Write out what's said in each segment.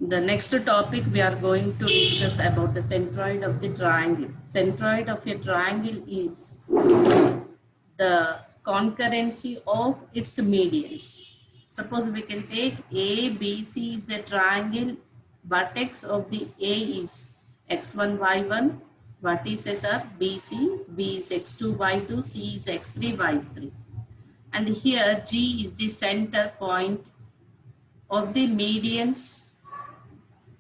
The next topic we are going to discuss about the centroid of the triangle. Centroid of a triangle is the concurrency of its medians. Suppose we can take A, B, C is a triangle. Vertex of the A is x1, y1. Vertices are B, C. B is x2, y2. C is x3, y3. And here G is the center point of the medians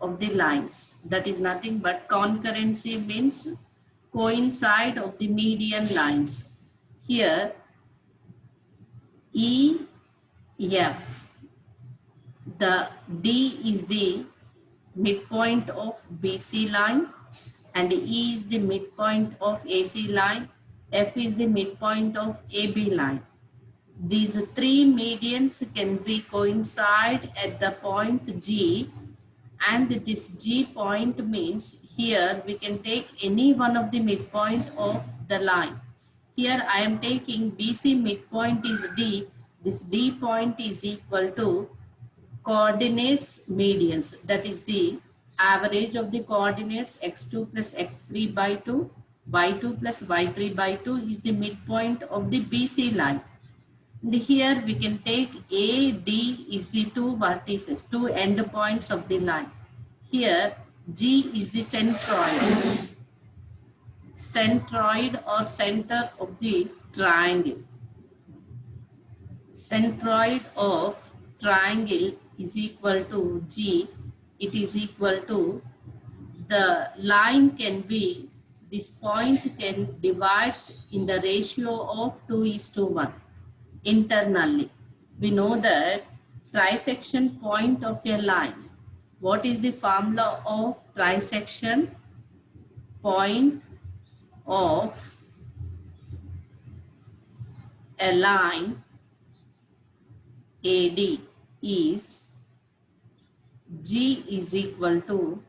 of the lines. That is nothing but concurrency means coincide of the median lines. Here E, F, the D is the midpoint of BC line and E is the midpoint of AC line. F is the midpoint of AB line. These three medians can be coincide at the point G, and this G point means here we can take any one of the midpoint of the line. Here I am taking BC midpoint is D. This D point is equal to coordinates medians, that is the average of the coordinates x2 plus x3 by 2, y2 plus y3 by 2 is the midpoint of the BC line. And here we can take A, D is the two vertices, two end points of the line. Here G is the centroid or center of the triangle. Centroid of triangle is equal to G. It is equal to the line can be, this point can divides in the ratio of 2:1 internally. We know that trisection point of a line. What is the formula of trisection point of a line AD is G is equal to,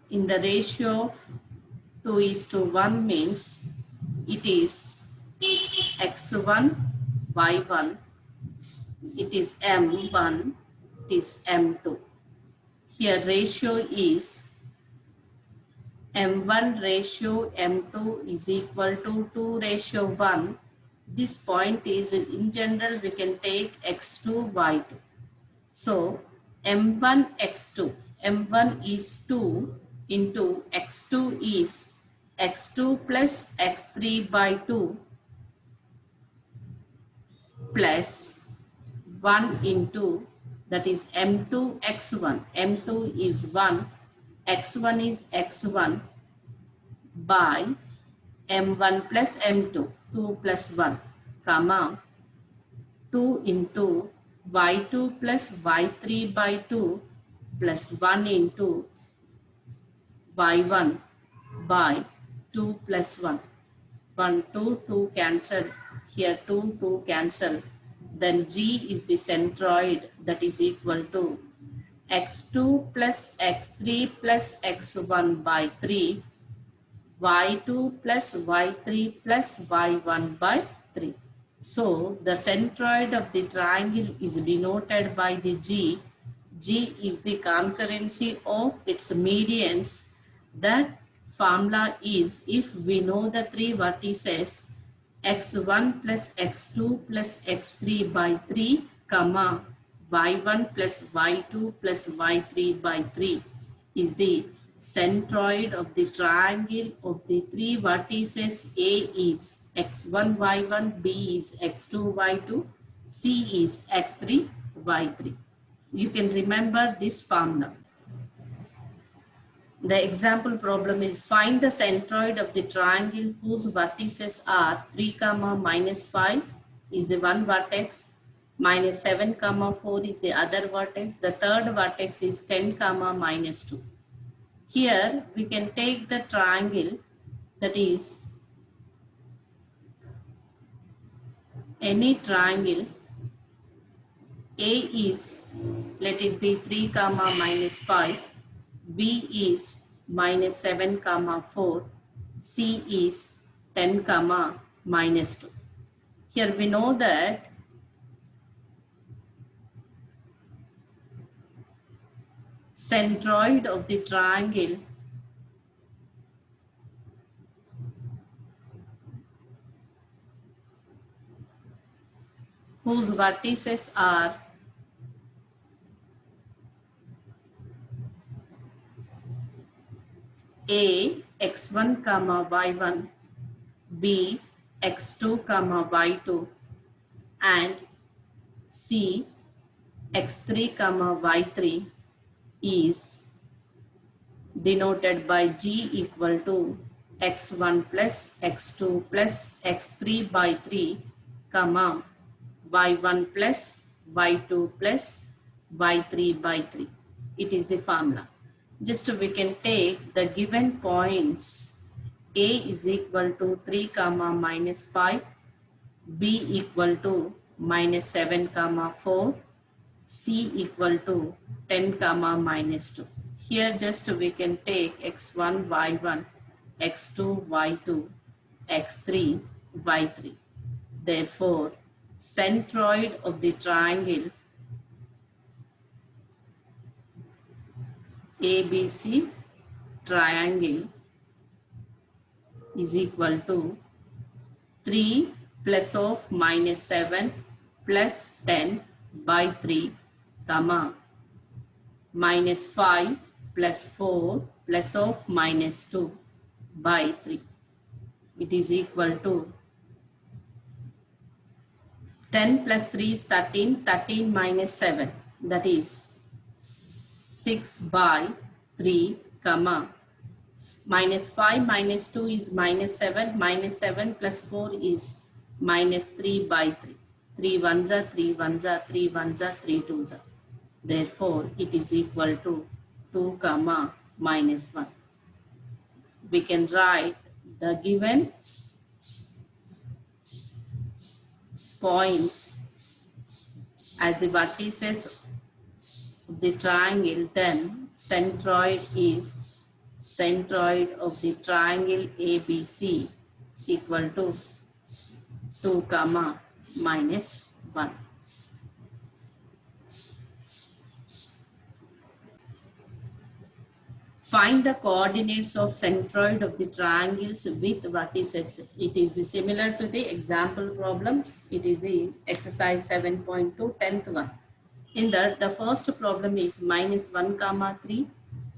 in the ratio of 2:1 means it is x1, y1, it is m1, it is m2. Here ratio is m1 ratio m2 is equal to 2:1. This point is, in general we can take x2, y2. So m1 x2, m1 is 2 into x2 is x2 plus x3 by 2 plus 1 into, that is m2 x1, m2 is 1, x1 is x1 by m1 plus m2, 2 plus 1, comma 2 into y2 plus y3 by 2 plus 1 into y1 by 2 plus 1. 1, 2, 2 cancel. Here 2, 2 cancel. Then G is the centroid, that is equal to x2 plus x3 plus x1 by 3, y2 plus y3 plus y1 by 3. So the centroid of the triangle is denoted by the G. G is the concurrency of its medians. That formula is, if we know the three vertices x1 plus x2 plus x3 by 3, comma y1 plus y2 plus y3 by 3 is the centroid of the triangle of the three vertices. A is x1, y1, B is x2, y2, C is x3, y3. You can remember this formula. The example problem is, find the centroid of the triangle whose vertices are 3, minus 5 is the one vertex, minus 7, 4 is the other vertex. The third vertex is 10, minus 2. Here we can take the triangle, that is any triangle. A is, let it be 3, minus 5. B is minus 7, 4. C is 10, minus 2. Here we know that centroid of the triangle whose vertices are A x1 comma y1, B x2 comma y2, and C x3 comma y3 is denoted by G equal to x1 plus x2 plus x3 by 3 comma y1 plus y2 plus y3 by 3. It is the formula. Just we can take the given points. A is equal to 3 comma minus 5, B equal to minus 7 comma 4, C equal to 10 comma minus 2. Here just we can take x1, y1, x2, y2, x3, y3. Therefore, centroid of the triangle ABC triangle is equal to 3 plus of minus 7 plus 10 by 3 comma minus 5 plus 4 plus of minus 2 by 3. It is equal to 10 plus 3 is 13, 13 minus 7, that is 6 by 3 comma minus 5 minus 2 is minus 7, minus 7 plus 4 is minus 3 by 3. 3 ones are 3 ones are 3 ones are 3 twos are. Therefore, it is equal to 2 comma minus 1. We can write the given points as the vertices of the triangle, then centroid of the triangle ABC equal to 2 comma minus 1. Find the coordinates of centroid of the triangles with vertices. It is similar to the example problem. It is the exercise 7.2, 10th one. In that, the first problem is minus 1 comma 3,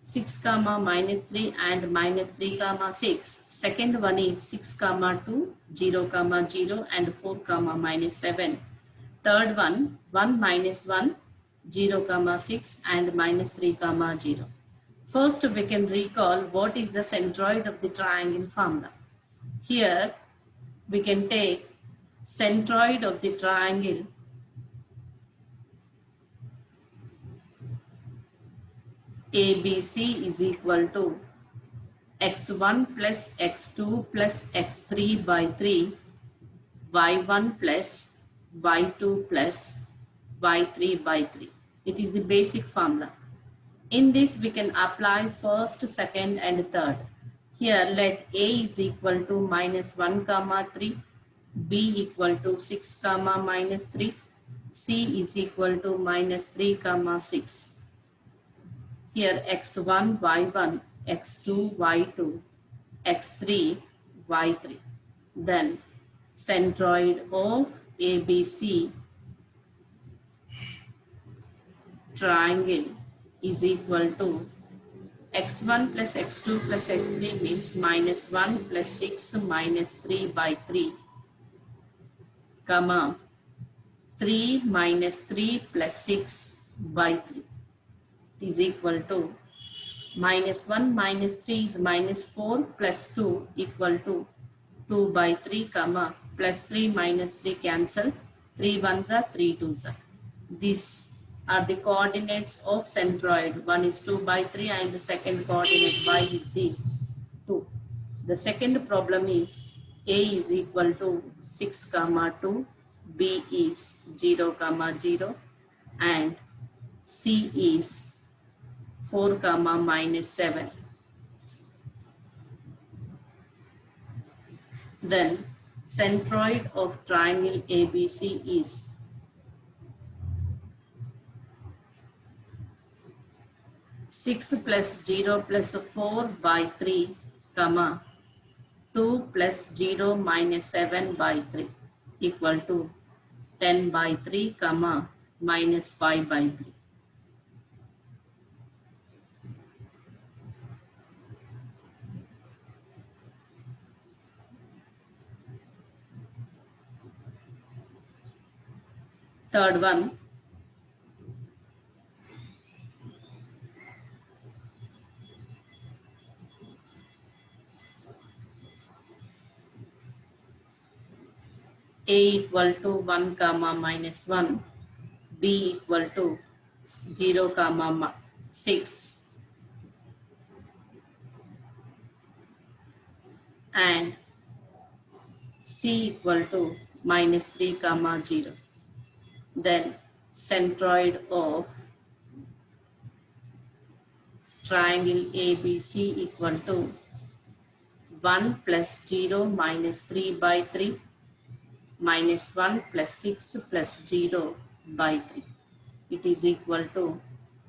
6 comma minus 3 and minus 3 comma 6. Second one is 6 comma 2, 0 comma 0 and 4 comma minus 7. Third one, 1 minus 1, 0 comma 6 and minus 3 comma 0. First, we can recall what is the centroid of the triangle formula. Here, we can take centroid of the triangle ABC is equal to x1 plus x2 plus x3 by 3, y1 plus y2 plus y3 by 3. It is the basic formula. In this, we can apply first, second and third. Here, let A is equal to minus 1 comma 3, B equal to 6 comma minus 3, C is equal to minus 3 comma 6. Here, x1, y1, x2, y2, x3, y3. Then, centroid of ABC triangle is equal to x1 plus x2 plus x3 means minus 1 plus 6 minus 3 by 3 comma 3 minus 3 plus 6 by 3 is equal to minus 1 minus 3 is minus 4 plus 2 equal to 2 by 3 comma plus 3 minus 3 cancel, 3 ones are 3 twos are. These are the coordinates of centroid. One is 2 by 3 and the second coordinate y is the 2. The second problem is A is equal to 6 comma 2, B is 0 comma 0 and C is 4 comma minus 7. Then centroid of triangle ABC is 6 plus 0 plus 4 by 3, comma, 2 plus 0 minus 7 by 3 equal to 10 by 3, comma, minus 5 by 3. Third one, a equal to 1 comma minus 1, b equal to 0 comma 6, and c equal to minus 3 comma 0. Then centroid of triangle ABC equal to 1 plus 0 minus 3 by 3 minus 1 plus 6 plus 0 by 3. It is equal to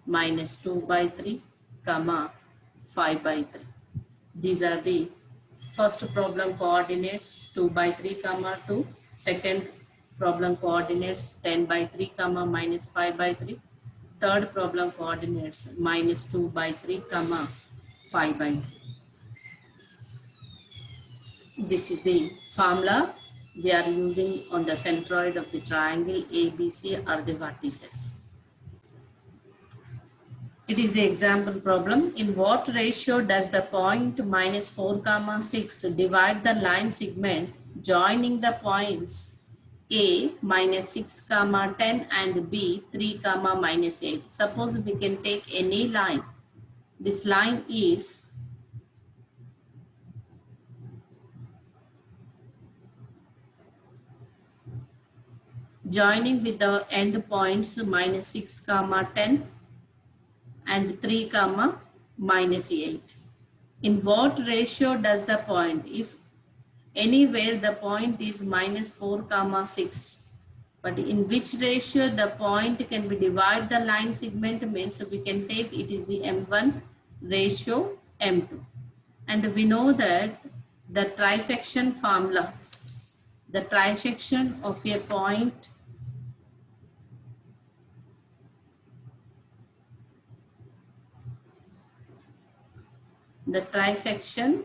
minus 2 by 3, comma 5 by 3. These are the first problem coordinates 2 by 3 comma 2. Second problem coordinates 10 by 3 comma minus 5 by 3. Third problem coordinates minus 2 by 3 comma 5 by 3. This is the formula we are using on the centroid of the triangle ABC or the vertices. It is the example problem. In what ratio does the point minus 4 comma 6 divide the line segment joining the points A minus 6 comma 10 and B 3 comma minus 8? Suppose we can take any line. This line is joining with the end points minus 6 comma 10 and 3 comma minus 8. In what ratio does the point, if anywhere the point is minus 4 comma 6, but in which ratio the point can be divide the line segment, means we can take it is the M1 ratio M2. And we know that the trisection formula, the trisection of a point the trisection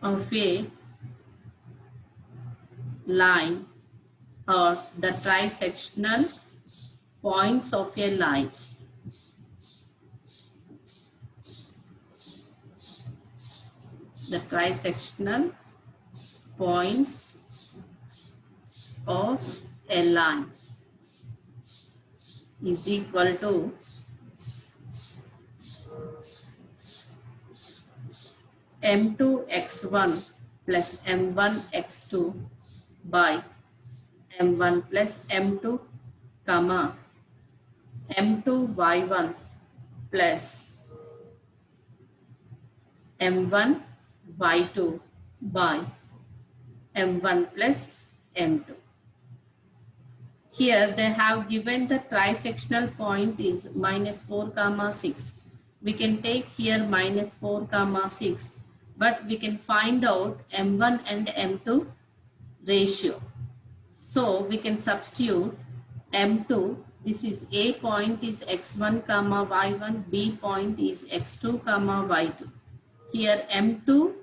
of a line or the trisectional points of a line the trisectional points of a line is equal to M2x1 plus M1x2 by M1 plus M2 comma M2y1 plus M1 y2 by M1 plus M2. Here they have given the trisectional point is minus 4 comma 6. We can take here minus 4 comma 6, but we can find out M1 and M2 ratio. So we can substitute M2. This is A point is x1 comma y1, B point is x2 comma y2. Here M2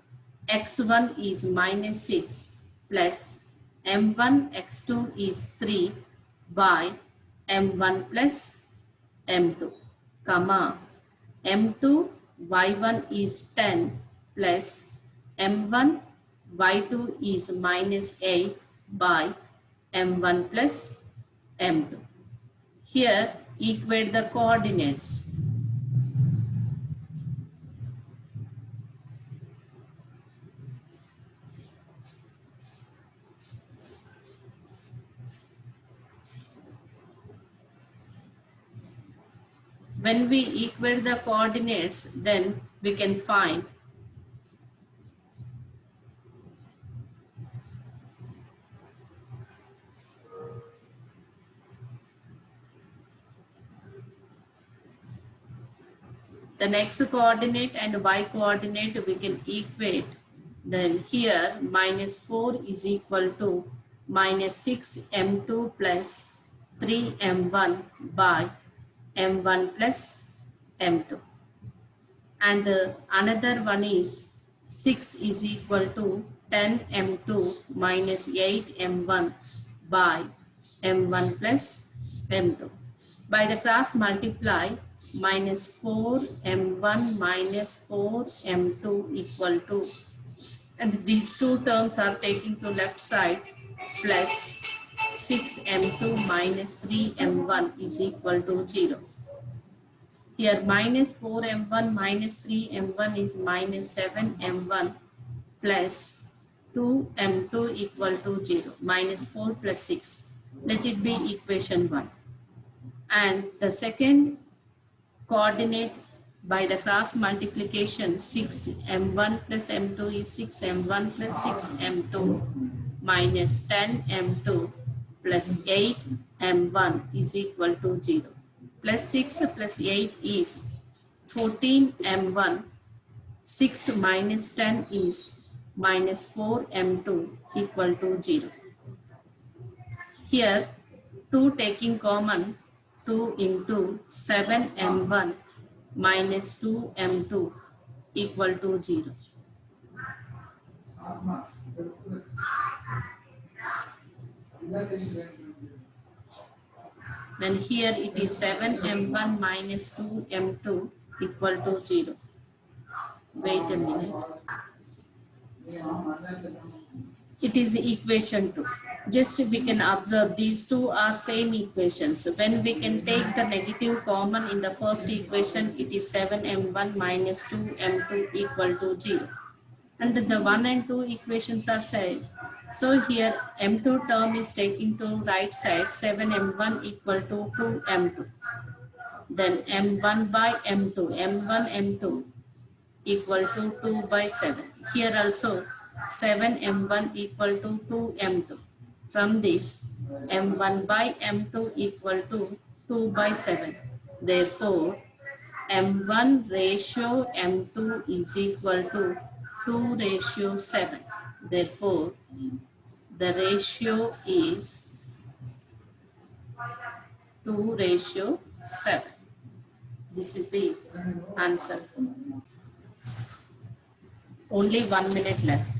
x1 is minus 6 plus M1 x2 is 3 by M1 plus M2 comma M2 y1 is 10 plus M1 y2 is minus 8 by M1 plus M2. Here equate the coordinates. When we equate the coordinates, then we can find The next coordinate and y coordinate we can equate. Then here minus 4 is equal to minus 6m2 plus 3m1 by m1 plus m2. And another one is 6 is equal to 10m2 minus 8m1 by m1 plus m2. By the cross multiply, minus 4m1 minus 4m2 equal to, and these two terms are taken to left side, plus 6m2 minus 3m1 is equal to 0. Here minus 4m1 minus 3m1 is minus 7m1 plus 2m2 equal to 0. Minus 4 plus 6. Let it be equation 1. And the second coordinate by the cross multiplication, 6m1 plus m2 is 6m1 plus 6m2 minus 10m2 plus 8m1 is equal to 0. Plus 6 plus 8 is 14m1. 6 minus 10 is minus 4m2 equal to 0. Here 2 taking common, 2 into 7m1 minus 2m2 equal to 0. Then here it is 7m1 minus 2m2 equal to 0. Wait a minute. It is equation 2. Just we can observe these two are same equations. When we can take the negative common in the first equation, it is 7m1 minus 2m2 equal to 0. And the 1 and 2 equations are same. So here m2 term is taken to right side, 7m1 equal to 2m2. Then m1 by m2, m1, m2 equal to 2 by 7. Here also 7m1 equal to 2m2. From this, m1 by m2 equal to 2 by 7. Therefore, m1 ratio m2 is equal to 2 ratio 7. Therefore, the ratio is 2 ratio 7. This is the answer. Only 1 minute left.